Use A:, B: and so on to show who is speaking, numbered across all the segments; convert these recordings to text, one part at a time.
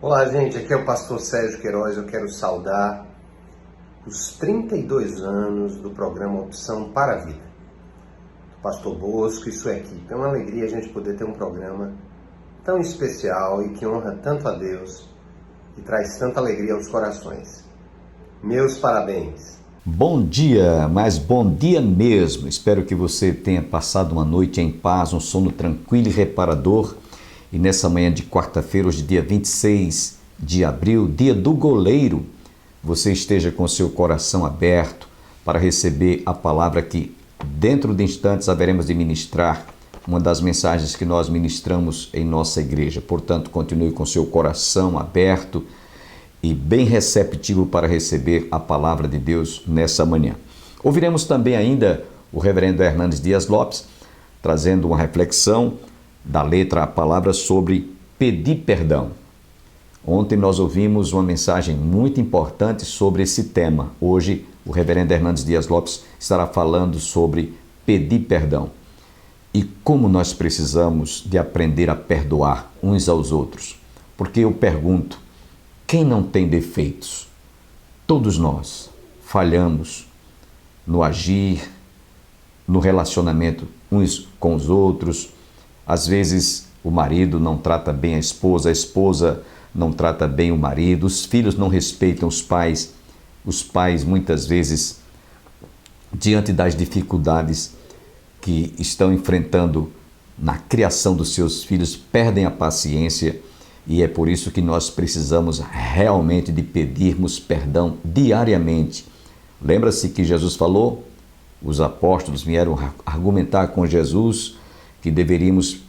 A: Olá, gente, aqui é o pastor Sérgio Queiroz. Eu quero saudar os 32 anos do programa Opção para a Vida, do pastor Bosco e sua equipe. É uma alegria a gente poder ter um programa tão especial e que honra tanto a Deus e traz tanta alegria aos corações. Meus parabéns.
B: Bom dia, mas bom dia mesmo. Espero que você tenha passado uma noite em paz, um sono tranquilo e reparador. E nessa manhã de quarta-feira, hoje dia 26 de abril, dia do goleiro, você esteja com seu coração aberto para receber a palavra que dentro de instantes haveremos de ministrar, uma das mensagens que nós ministramos em nossa igreja. Portanto, continue com seu coração aberto e bem receptivo para receber a palavra de Deus nessa manhã. Ouviremos também ainda o reverendo Hernandes Dias Lopes, trazendo uma reflexão da letra A Palavra sobre pedir perdão. Ontem nós ouvimos uma mensagem muito importante sobre esse tema. Hoje o reverendo Hernandes Dias Lopes estará falando sobre pedir perdão e como nós precisamos de aprender a perdoar uns aos outros. Porque eu pergunto, quem não tem defeitos? Todos nós falhamos no agir, no relacionamento uns com os outros. Às vezes o marido não trata bem a esposa não trata bem o marido, os filhos não respeitam os pais muitas vezes, diante das dificuldades que estão enfrentando na criação dos seus filhos, perdem a paciência. E é por isso que nós precisamos realmente de pedirmos perdão diariamente. Lembra-se que Jesus falou? Os apóstolos vieram argumentar com Jesus que deveríamos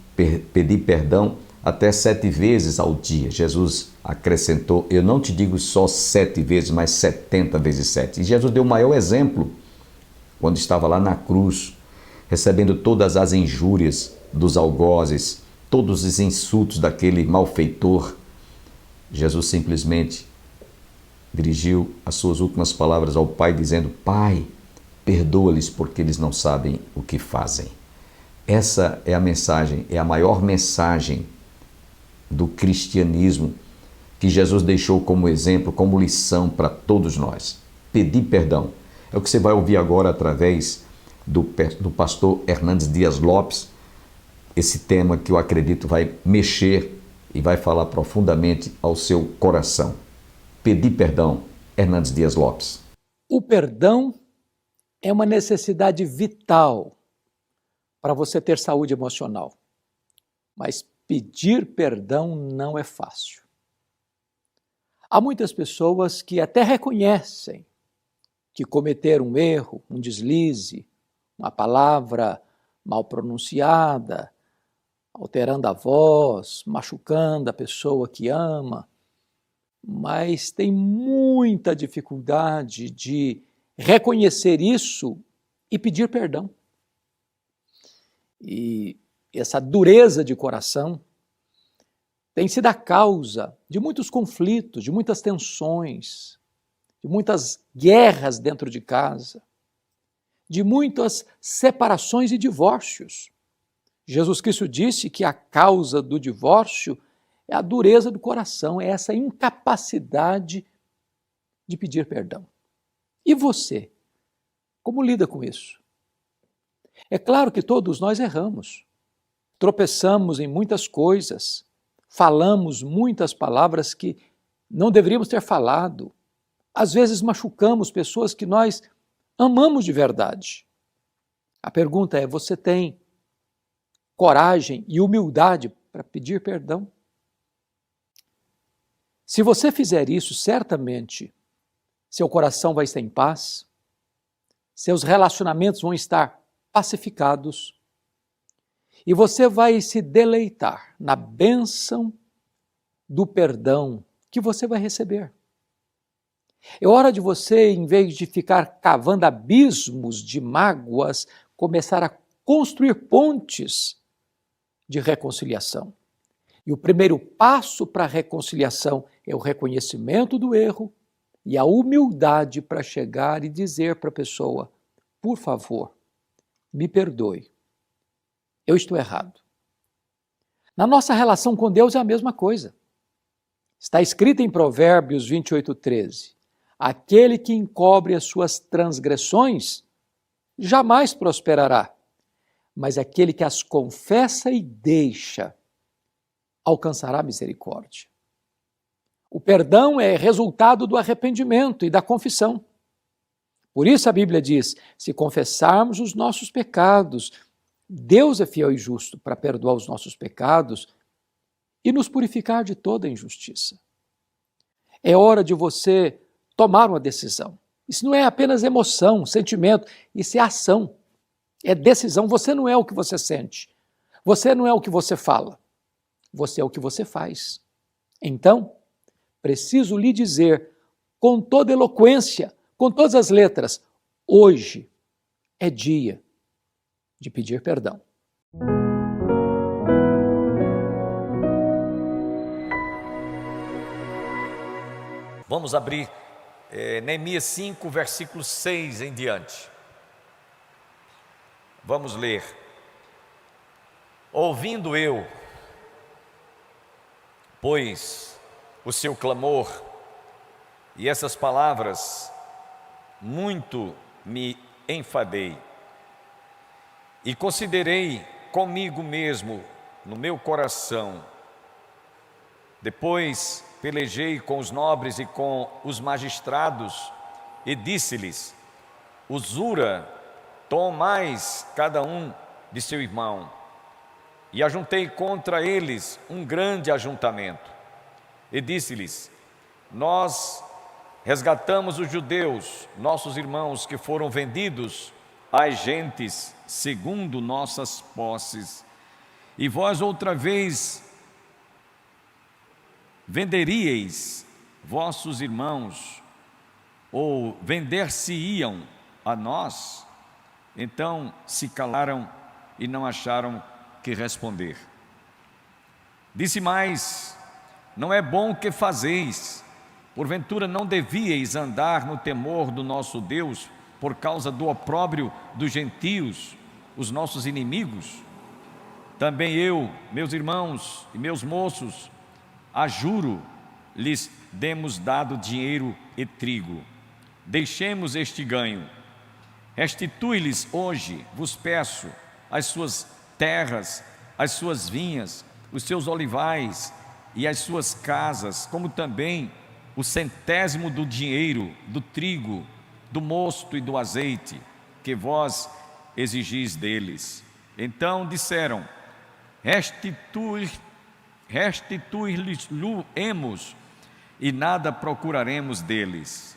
B: pedir perdão até 7 vezes ao dia. Jesus acrescentou, eu não te digo só 7 vezes, mas 70 vezes 7. E Jesus deu o maior exemplo quando estava lá na cruz, recebendo todas as injúrias dos algozes, todos os insultos daquele malfeitor. Jesus simplesmente dirigiu as suas últimas palavras ao Pai, dizendo, Pai, perdoa-lhes porque eles não sabem o que fazem. Essa é a mensagem, é a maior mensagem do cristianismo que Jesus deixou como exemplo, como lição para todos nós. Pedir perdão. É o que você vai ouvir agora através do pastor Hernandes Dias Lopes, esse tema que eu acredito vai mexer e vai falar profundamente ao seu coração. Pedir perdão, Hernandes Dias Lopes.
C: O perdão é uma necessidade vital para você ter saúde emocional. Mas pedir perdão não é fácil. Há muitas pessoas que até reconhecem que cometeram um erro, um deslize, uma palavra mal pronunciada, alterando a voz, machucando a pessoa que ama, mas tem muita dificuldade de reconhecer isso e pedir perdão. E essa dureza de coração tem sido a causa de muitos conflitos, de muitas tensões, de muitas guerras dentro de casa, de muitas separações e divórcios. Jesus Cristo disse que a causa do divórcio é a dureza do coração, é essa incapacidade de pedir perdão. E você? Como lida com isso? É claro que todos nós erramos, tropeçamos em muitas coisas, falamos muitas palavras que não deveríamos ter falado, às vezes machucamos pessoas que nós amamos de verdade. A pergunta é, você tem coragem e humildade para pedir perdão? Se você fizer isso, certamente seu coração vai estar em paz, seus relacionamentos vão estar pacificados e você vai se deleitar na bênção do perdão que você vai receber. É hora de você, em vez de ficar cavando abismos de mágoas, começar a construir pontes de reconciliação. E o primeiro passo para a reconciliação é o reconhecimento do erro e a humildade para chegar e dizer para a pessoa, por favor, me perdoe, eu estou errado. Na nossa relação com Deus é a mesma coisa. Está escrito em Provérbios 28:13: aquele que encobre as suas transgressões jamais prosperará, mas aquele que as confessa e deixa alcançará misericórdia. O perdão é resultado do arrependimento e da confissão. Por isso a Bíblia diz: se confessarmos os nossos pecados, Deus é fiel e justo para perdoar os nossos pecados e nos purificar de toda injustiça. É hora de você tomar uma decisão. Isso não é apenas emoção, sentimento, isso é ação, é decisão. Você não é o que você sente, você não é o que você fala, você é o que você faz. Então, preciso lhe dizer com toda eloquência, com todas as letras, hoje é dia de pedir perdão.
D: Vamos abrir Neemias 5, versículo 6 em diante. Vamos ler. Ouvindo eu, pois, o seu clamor e essas palavras, muito me enfadei e considerei comigo mesmo no meu coração. Depois pelejei com os nobres e com os magistrados e disse-lhes: usura, tomais cada um de seu irmão. E ajuntei contra eles um grande ajuntamento. E disse-lhes: nós resgatamos os judeus, nossos irmãos, que foram vendidos às gentes segundo nossas posses. E vós outra vez venderíeis vossos irmãos, ou vender-se-iam a nós? Então se calaram e não acharam que responder. Disse mais: não é bom que fazeis. Porventura não devíeis andar no temor do nosso Deus, por causa do opróbrio dos gentios, os nossos inimigos? Também eu, meus irmãos e meus moços, a juro, lhes demos dado dinheiro e trigo. Deixemos este ganho. Restitui-lhes hoje, vos peço, as suas terras, as suas vinhas, os seus olivais e as suas casas, como também o 100º do dinheiro, do trigo, do mosto e do azeite, que vós exigis deles. Então disseram: restituir-lhes-emos e nada procuraremos deles.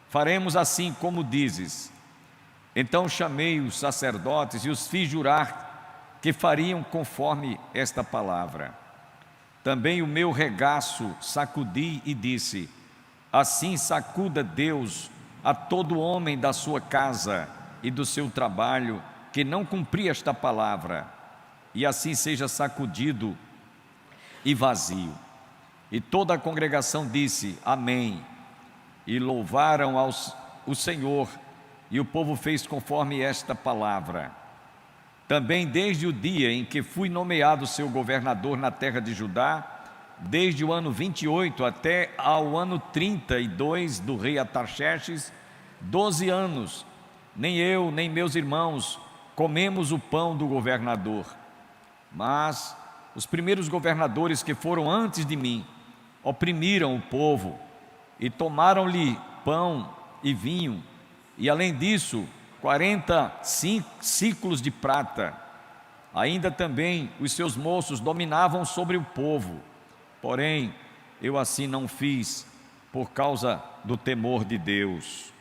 D: Faremos assim como dizes. Então chamei os sacerdotes e os fiz jurar que fariam conforme esta palavra. Também o meu regaço sacudi e disse: assim sacuda Deus a todo homem da sua casa e do seu trabalho que não cumprir esta palavra, e assim seja sacudido e vazio. E toda a congregação disse: amém, e louvaram o Senhor, e o povo fez conforme esta palavra. Também desde o dia em que fui nomeado seu governador na terra de Judá, desde o ano 28 até ao ano 32 do rei Artaxerxes, 12 anos, nem eu nem meus irmãos comemos o pão do governador. Mas os primeiros governadores que foram antes de mim oprimiram o povo e tomaram-lhe pão e vinho, e além disso 45 ciclos de prata. Ainda também os seus moços dominavam sobre o povo. Porém, eu assim não fiz, por causa do temor de Deus.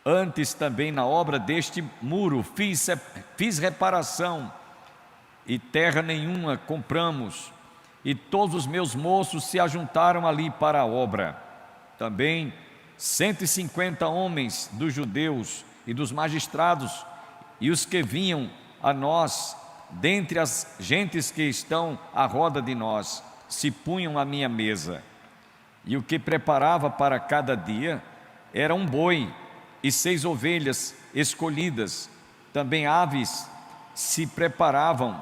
D: Antes também na obra deste muro fiz reparação, e terra nenhuma compramos, e todos os meus moços se ajuntaram ali para a obra. Também 150 homens dos judeus e dos magistrados, e os que vinham a nós, dentre as gentes que estão à roda de nós, se punham à minha mesa. E o que preparava para cada dia era um boi e 6 ovelhas escolhidas. Também aves se preparavam,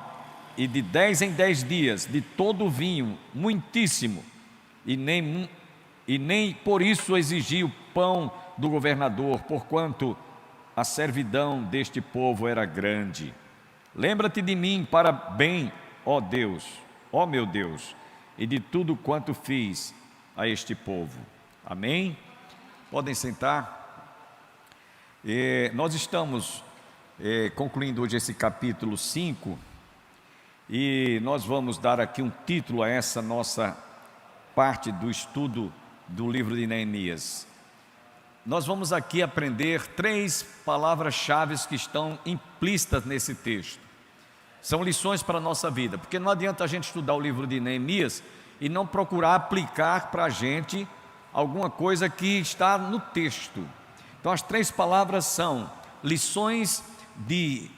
D: e de 10 em 10 dias, de todo o vinho, muitíssimo, e nem por isso exigi o pão do governador, porquanto a servidão deste povo era grande. Lembra-te de mim para bem, ó Deus, ó meu Deus, e de tudo quanto fiz a este povo. Amém? Podem sentar. Nós estamos concluindo hoje esse capítulo 5 e nós vamos dar aqui um título a essa nossa parte do estudo do livro de Neemias. Nós vamos aqui aprender 3 palavras-chave que estão implícitas nesse texto. São lições para a nossa vida, porque não adianta a gente estudar o livro de Neemias e não procurar aplicar para a gente alguma coisa que está no texto. Então as 3 palavras são lições de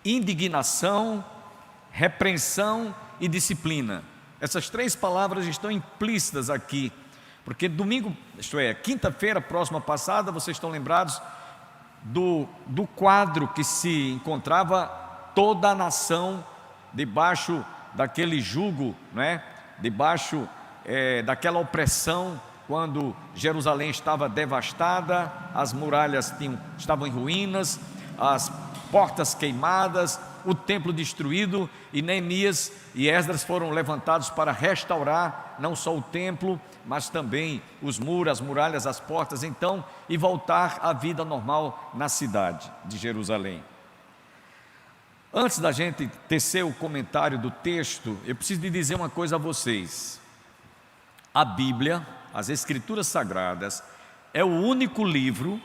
D: indignação, repreensão e disciplina. Essas 3 palavras estão implícitas aqui, porque domingo, quinta-feira próxima passada, vocês estão lembrados do quadro que se encontrava toda a nação debaixo daquele jugo, né? Debaixo daquela opressão, quando Jerusalém estava devastada, as muralhas estavam em ruínas, as portas queimadas, o templo destruído, e Neemias e Esdras foram levantados para restaurar não só o templo, mas também os muros, as muralhas, as portas, então, e voltar à vida normal na cidade de Jerusalém. Antes da gente tecer o comentário do texto, eu preciso de dizer uma coisa a vocês. A Bíblia, as Escrituras Sagradas, é o único livro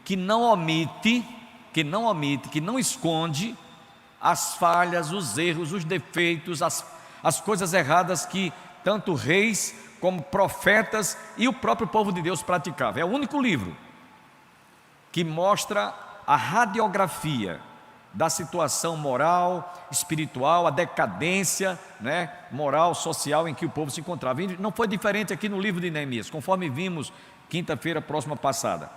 D: que não omite, que não esconde as falhas, os erros, os defeitos, as coisas erradas que tanto reis como profetas e o próprio povo de Deus praticavam. É o único livro que mostra a radiografia da situação moral, espiritual, a decadência, né, moral, social em que o povo se encontrava. E não foi diferente aqui no livro de Neemias, conforme vimos quinta-feira próxima passada.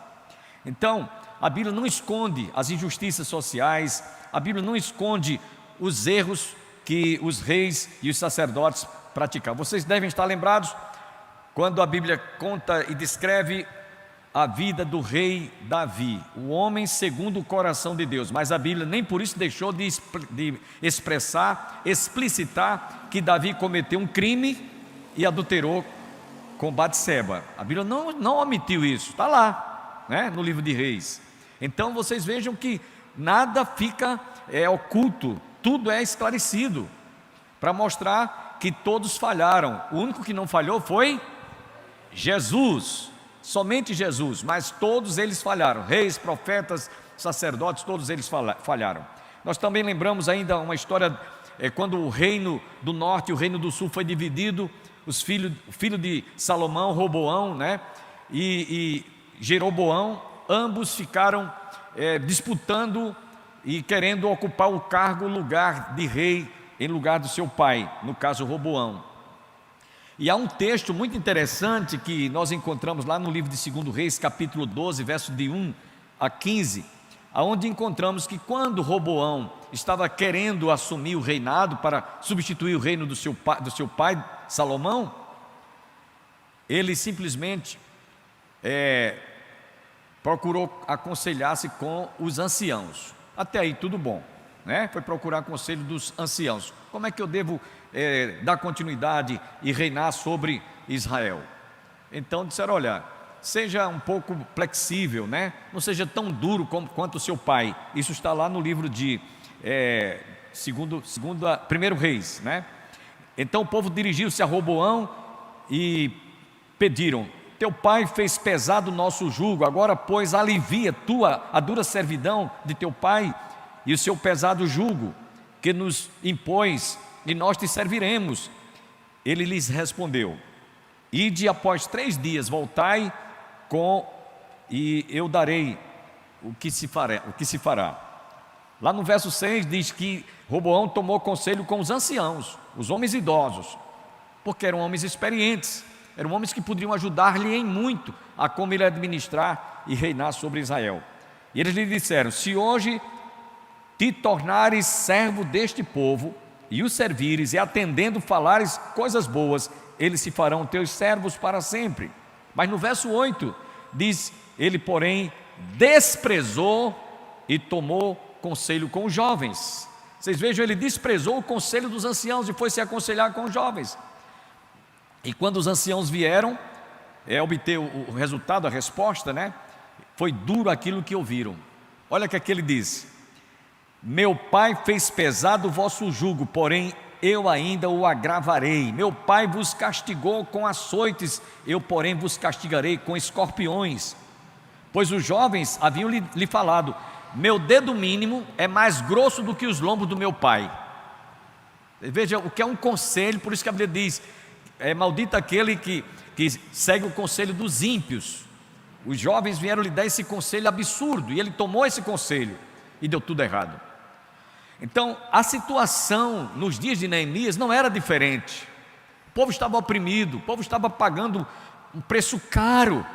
D: Então, a Bíblia não esconde as injustiças sociais, a Bíblia não esconde os erros que os reis e os sacerdotes praticavam. Vocês devem estar lembrados quando a Bíblia conta e descreve a vida do rei Davi, o homem segundo o coração de Deus, mas a Bíblia nem por isso deixou de explicitar que Davi cometeu um crime e adulterou com Batseba. A Bíblia não omitiu isso, está lá, né, no livro de Reis. Então vocês vejam que nada fica oculto, tudo é esclarecido, para mostrar que todos falharam. O único que não falhou foi Jesus, somente Jesus, mas todos eles falharam, reis, profetas, sacerdotes, todos eles falharam. Nós também lembramos ainda uma história, quando o reino do norte e o reino do sul foi dividido, o filho de Salomão, Roboão, né, e Jeroboão, ambos ficaram disputando e querendo ocupar o lugar de rei em lugar do seu pai, no caso Roboão. E há um texto muito interessante que nós encontramos lá no livro de 2 Reis, capítulo 12, verso de 1 a 15, onde encontramos que quando Roboão estava querendo assumir o reinado para substituir o reino do seu pai Salomão, ele simplesmente procurou aconselhar-se com os anciãos. Até aí tudo bom, né? Foi procurar conselho dos anciãos. Como é que eu devo dar continuidade e reinar sobre Israel? Então disseram: olha, seja um pouco flexível, né? Não seja tão duro quanto o seu pai. Isso está lá no livro de 1 Reis, né? Então o povo dirigiu-se a Roboão e pediram: teu pai fez pesado o nosso jugo, agora pois alivia a dura servidão de teu pai e o seu pesado jugo que nos impões, e nós te serviremos. Ele lhes respondeu: ide após 3 dias, voltai e eu darei o que se fará. Lá no verso 6 diz que Roboão tomou conselho com os anciãos, os homens idosos, porque eram homens experientes, eram homens que poderiam ajudar-lhe em muito a como ele administrar e reinar sobre Israel. E eles lhe disseram: se hoje te tornares servo deste povo, e o servires, e atendendo falares coisas boas, eles se farão teus servos para sempre. Mas no verso 8 diz: ele porém desprezou e tomou conselho com os jovens. Vocês vejam, ele desprezou o conselho dos anciãos e foi se aconselhar com os jovens. E quando os anciãos vieram obter o resultado, a resposta, né? Foi duro aquilo que ouviram. Olha o que ele diz: meu pai fez pesado o vosso jugo, porém eu ainda o agravarei. Meu pai vos castigou com açoites, eu porém vos castigarei com escorpiões. Pois os jovens haviam lhe falado: meu dedo mínimo é mais grosso do que os lombos do meu pai. Veja o que é um conselho. Por isso que a Bíblia diz: é maldito aquele que segue o conselho dos ímpios. Os jovens vieram lhe dar esse conselho absurdo, e ele tomou esse conselho e deu tudo errado. Então a situação nos dias de Neemias não era diferente. O povo estava oprimido, o povo estava pagando um preço caro,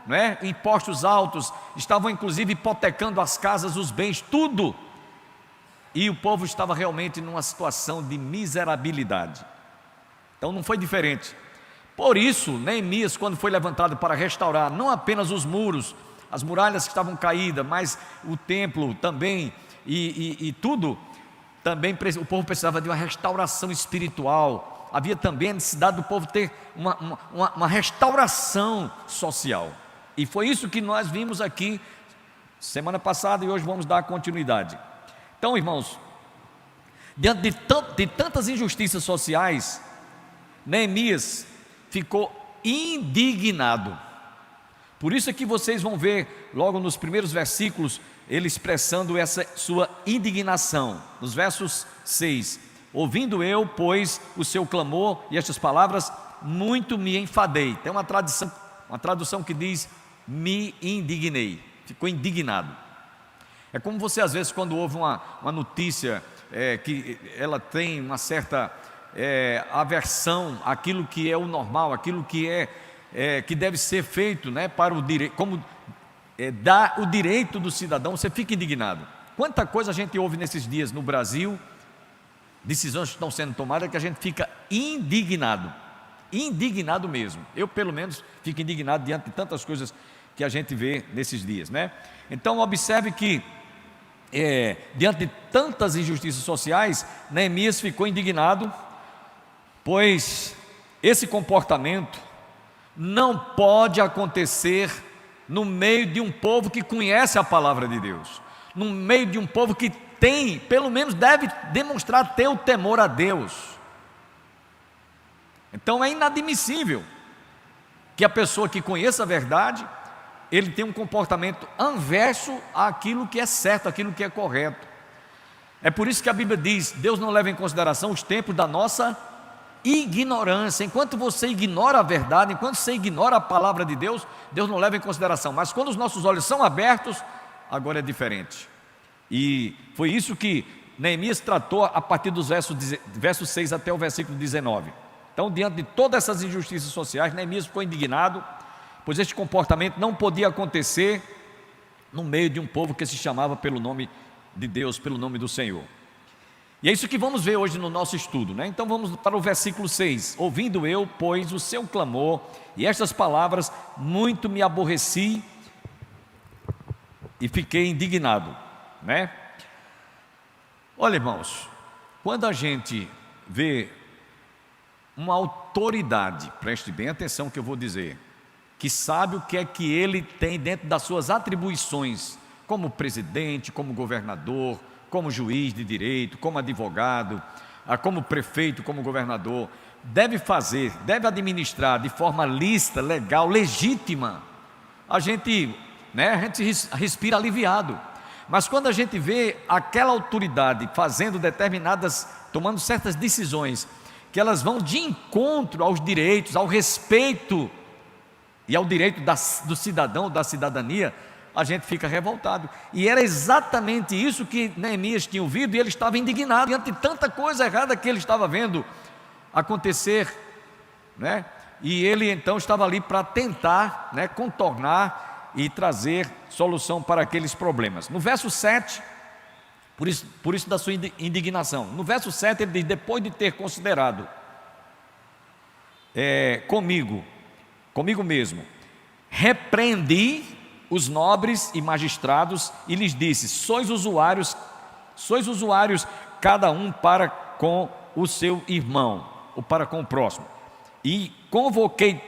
D: não é? Impostos altos, estavam inclusive hipotecando as casas, os bens, tudo. E o povo estava realmente numa situação de miserabilidade. Então não foi diferente. Por isso, Neemias, quando foi levantado para restaurar não apenas os muros, as muralhas que estavam caídas, mas o templo também e tudo, também o povo precisava de uma restauração espiritual. Havia também a necessidade do povo ter uma restauração social. E foi isso que nós vimos aqui semana passada e hoje vamos dar continuidade. Então, irmãos, diante de tantas injustiças sociais, Neemias ficou indignado. Por isso é que vocês vão ver logo nos primeiros versículos ele expressando essa sua indignação. Nos versos 6: ouvindo eu, pois, o seu clamor e estas palavras, muito me enfadei. Tem uma tradução que diz: me indignei. Ficou indignado. É como você às vezes, quando ouve uma notícia que ela tem uma certa aversão àquilo que é o normal, aquilo que que deve ser feito, né, para o direito, como dar o direito do cidadão, você fica indignado. Quanta coisa a gente ouve nesses dias no Brasil, decisões que estão sendo tomadas, que a gente fica indignado mesmo. Eu pelo menos fico indignado diante de tantas coisas que a gente vê nesses dias, né? Então observe que diante de tantas injustiças sociais, Neemias ficou indignado, pois esse comportamento não pode acontecer no meio de um povo que conhece a palavra de Deus, no meio de um povo que tem, pelo menos deve demonstrar ter o temor a Deus. Então é inadmissível que a pessoa que conheça a verdade, ele tenha um comportamento anverso àquilo que é certo, àquilo que é correto. É por isso que a Bíblia diz: Deus não leva em consideração os tempos da nossa ignorância. Enquanto você ignora a verdade, enquanto você ignora a palavra de Deus, Deus não leva em consideração. Mas quando os nossos olhos são abertos, agora é diferente. E foi isso que Neemias tratou a partir dos versos 6 até o versículo 19. Então, diante de todas essas injustiças sociais, Neemias ficou indignado, pois este comportamento não podia acontecer no meio de um povo que se chamava pelo nome de Deus, pelo nome do Senhor. E é isso que vamos ver hoje no nosso estudo, né? Então vamos para o versículo 6: ouvindo eu, pois, o seu clamor e estas palavras, muito me aborreci e fiquei indignado, né? Olha, irmãos, quando a gente vê uma autoridade, preste bem atenção no que eu vou dizer, que sabe o que é que ele tem dentro das suas atribuições, como presidente, como governador, como juiz de direito, como advogado, como prefeito, como governador, deve fazer, deve administrar de forma lícita, legal, legítima, a gente respira aliviado. Mas quando a gente vê aquela autoridade fazendo tomando certas decisões, que elas vão de encontro aos direitos, ao respeito e ao direito do cidadão, da cidadania, a gente fica revoltado. E era exatamente isso que Neemias tinha ouvido, e ele estava indignado diante de tanta coisa errada que ele estava vendo acontecer, né? E ele então estava ali para tentar, né, contornar e trazer solução para aqueles problemas. No verso 7, por isso da sua indignação, no verso 7 ele diz: depois de ter considerado comigo mesmo, repreendi os nobres e magistrados e lhes disse: sois usuários cada um para com o seu irmão, ou para com o próximo, e convoquei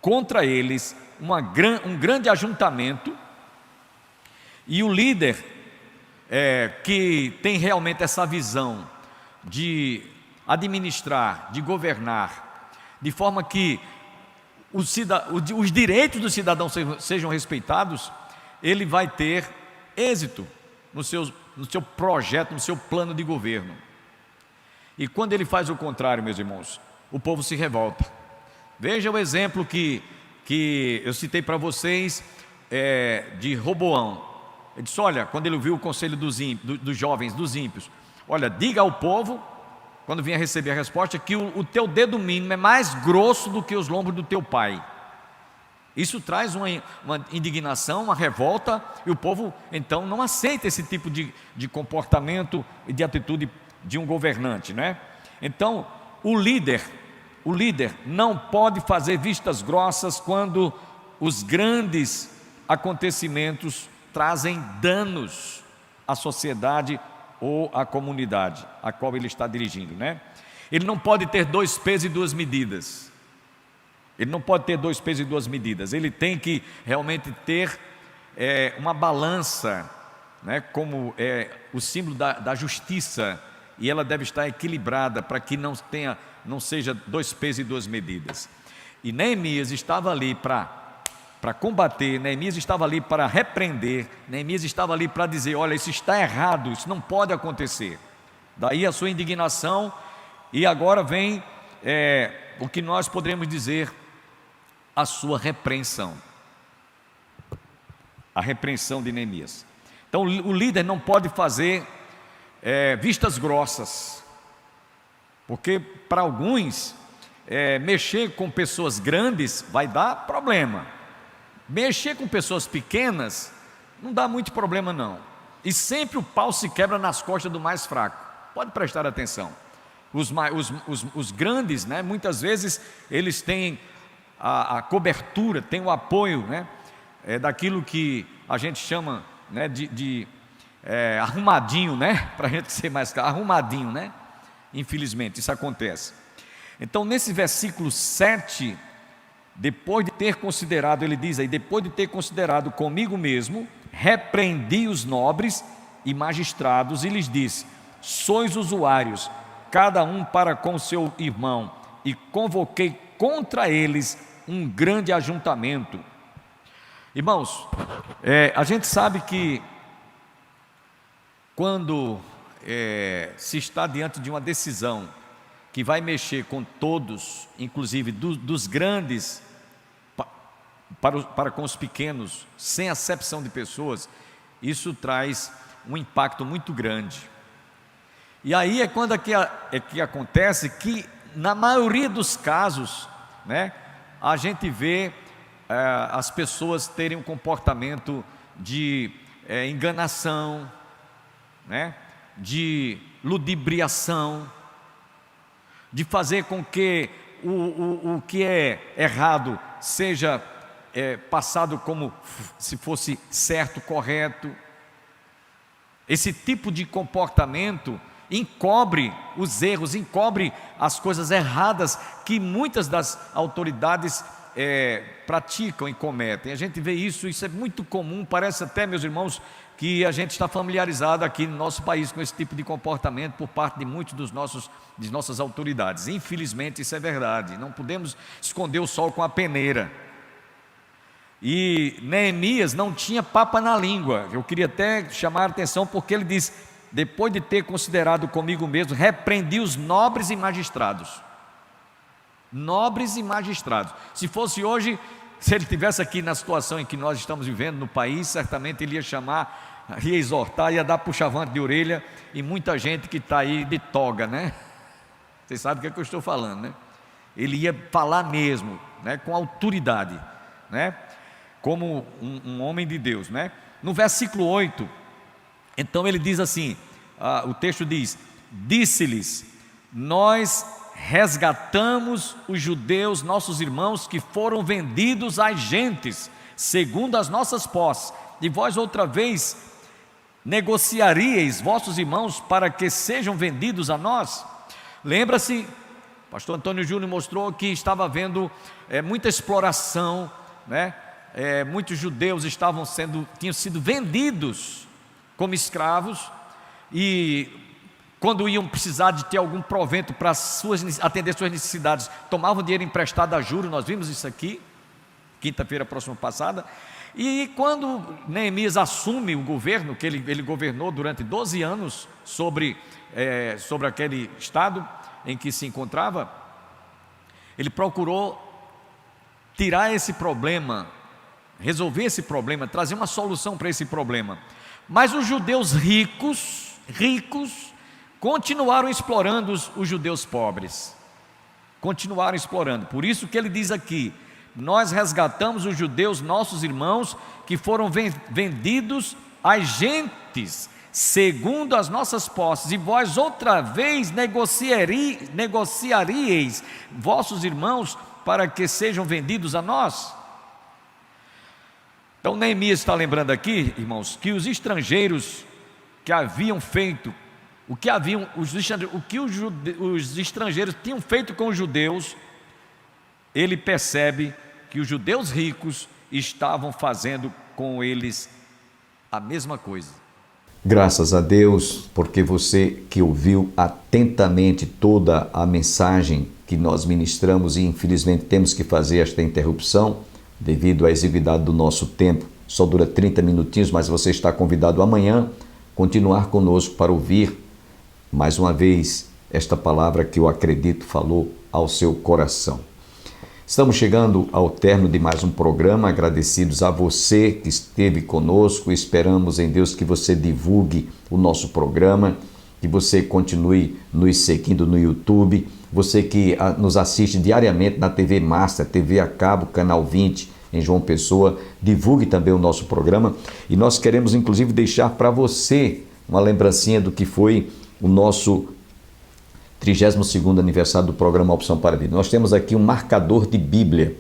D: contra eles um grande ajuntamento. E o líder que tem realmente essa visão de administrar, de governar, de forma que os direitos dos cidadãos sejam respeitados, ele vai ter êxito no seu projeto, no seu plano de governo. E quando ele faz o contrário, meus irmãos, o povo se revolta. Veja o exemplo que eu citei para vocês de Roboão. Ele disse: olha, quando ele ouviu o conselho dos jovens, dos ímpios, olha, diga ao povo, quando vinha receber a resposta, que o teu dedo mínimo é mais grosso do que os lombos do teu pai. Isso traz uma indignação, uma revolta, e o povo então não aceita esse tipo de comportamento e de atitude de um governante, né? Então o líder não pode fazer vistas grossas quando os grandes acontecimentos trazem danos à sociedade ou à comunidade a qual ele está dirigindo, né? Ele não pode ter dois pesos e duas medidas. Ele tem que realmente ter uma balança, né, como o símbolo da justiça, e ela deve estar equilibrada para que não seja dois pesos e duas medidas. E Neemias estava ali para combater, Neemias estava ali para repreender, Neemias estava ali para dizer: olha, isso está errado, isso não pode acontecer. Daí a sua indignação, e agora vem o que nós poderíamos dizer, a sua repreensão. A repreensão de Neemias. Então o líder não pode fazer vistas grossas, porque para alguns mexer com pessoas grandes vai dar problema. Mexer com pessoas pequenas não dá muito problema não. E sempre o pau se quebra nas costas do mais fraco. Pode prestar atenção. Os grandes, né, muitas vezes eles têm a cobertura, têm o apoio, né, daquilo que a gente chama, né, de arrumadinho, né, para a gente ser mais claro, arrumadinho, né? Infelizmente isso acontece. Então nesse versículo 7, depois de ter considerado, ele diz aí: depois de ter considerado comigo mesmo, repreendi os nobres e magistrados e lhes disse: sois usuários, cada um para com seu irmão, e convoquei contra eles um grande ajuntamento. Irmãos, a gente sabe que quando se está diante de uma decisão que vai mexer com todos, inclusive dos grandes para com os pequenos, sem acepção de pessoas, isso traz um impacto muito grande. E aí é quando que acontece que, na maioria dos casos, né, a gente vê as pessoas terem um comportamento de enganação, né, de ludibriação, de fazer com que o que é errado seja passado como se fosse certo, correto. Esse tipo de comportamento encobre os erros, encobre as coisas erradas que muitas das autoridades praticam e cometem. A gente vê isso é muito comum. Parece até, meus irmãos, que a gente está familiarizado aqui no nosso país com esse tipo de comportamento por parte de muitos de nossas autoridades. Infelizmente isso é verdade, não podemos esconder o sol com a peneira. E Neemias não tinha papa na língua. Eu queria até chamar a atenção, porque ele diz: depois de ter considerado comigo mesmo, repreendi os nobres e magistrados. Nobres e magistrados. Se fosse hoje, se ele estivesse aqui na situação em que nós estamos vivendo no país, certamente ele ia chamar, ia exortar, ia dar puxavante de orelha, e muita gente que está aí de toga, né? Vocês sabem o que eu estou falando, né? Ele ia falar mesmo, né, com autoridade, né, como um homem de Deus, né? No versículo 8, então ele diz assim, o texto diz: disse-lhes: nós resgatamos os judeus, nossos irmãos, que foram vendidos às gentes, segundo as nossas posses, e vós outra vez negociaríeis vossos irmãos para que sejam vendidos a nós? Lembra-se, pastor Antônio Júnior mostrou que estava havendo muita exploração, né? Muitos judeus tinham sido vendidos como escravos, e quando iam precisar de ter algum provento para atender suas necessidades, tomavam dinheiro emprestado a juros. Nós vimos isso aqui, quinta-feira próxima passada. E quando Neemias assume o governo, que ele governou durante 12 anos sobre aquele estado em que se encontrava, ele procurou tirar esse problema, resolver esse problema, trazer uma solução para esse problema. Mas os judeus ricos, continuaram explorando os judeus pobres, continuaram explorando. Por isso que ele diz aqui: nós resgatamos os judeus, nossos irmãos, que foram vendidos às gentes, segundo as nossas posses, e vós outra vez negociaríeis vossos irmãos para que sejam vendidos a nós. Então Neemias está lembrando aqui, irmãos, que os estrangeiros que haviam feito, os estrangeiros tinham feito com os judeus, ele percebe que os judeus ricos estavam fazendo com eles a mesma coisa.
B: Graças a Deus, porque você que ouviu atentamente toda a mensagem que nós ministramos, e infelizmente temos que fazer esta interrupção devido à exiguidade do nosso tempo, só dura 30 minutinhos, mas você está convidado amanhã continuar conosco para ouvir mais uma vez esta palavra que eu acredito falou ao seu coração. Estamos chegando ao término de mais um programa, agradecidos a você que esteve conosco. Esperamos em Deus que você divulgue o nosso programa, que você continue nos seguindo no YouTube, você que nos assiste diariamente na TV Master, TV a cabo, Canal 20, em João Pessoa, divulgue também o nosso programa. E nós queremos inclusive deixar para você uma lembrancinha do que foi o nosso 32º aniversário do programa Opção para a Vida. Nós temos aqui um marcador de Bíblia.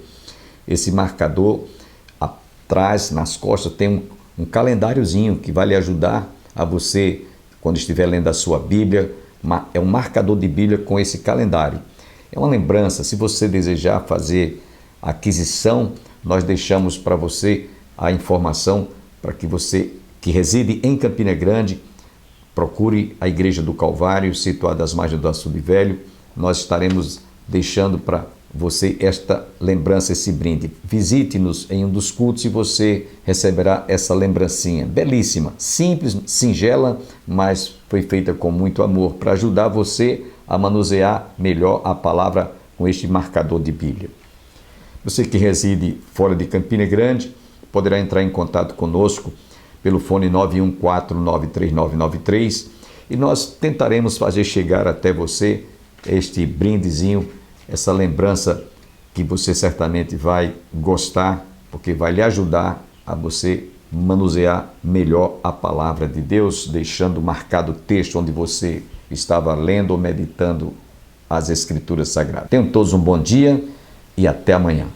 B: Esse marcador, atrás, nas costas, tem um calendáriozinho que vai lhe ajudar a você, quando estiver lendo a sua Bíblia. É um marcador de Bíblia com esse calendário. É uma lembrança. Se você desejar fazer a aquisição, nós deixamos para você a informação para que você que reside em Campina Grande procure a Igreja do Calvário, situada às margens do Açude Velho. Nós estaremos deixando para você esta lembrança, esse brinde. Visite-nos em um dos cultos e você receberá essa lembrancinha. Belíssima, simples, singela, mas foi feita com muito amor para ajudar você a manusear melhor a palavra com este marcador de Bíblia. Você que reside fora de Campina Grande poderá entrar em contato conosco pelo fone 914-93993 e nós tentaremos fazer chegar até você este brindezinho, essa lembrança que você certamente vai gostar, porque vai lhe ajudar a você manusear melhor a palavra de Deus, deixando marcado o texto onde você estava lendo ou meditando as Escrituras Sagradas. Tenham todos um bom dia e até amanhã.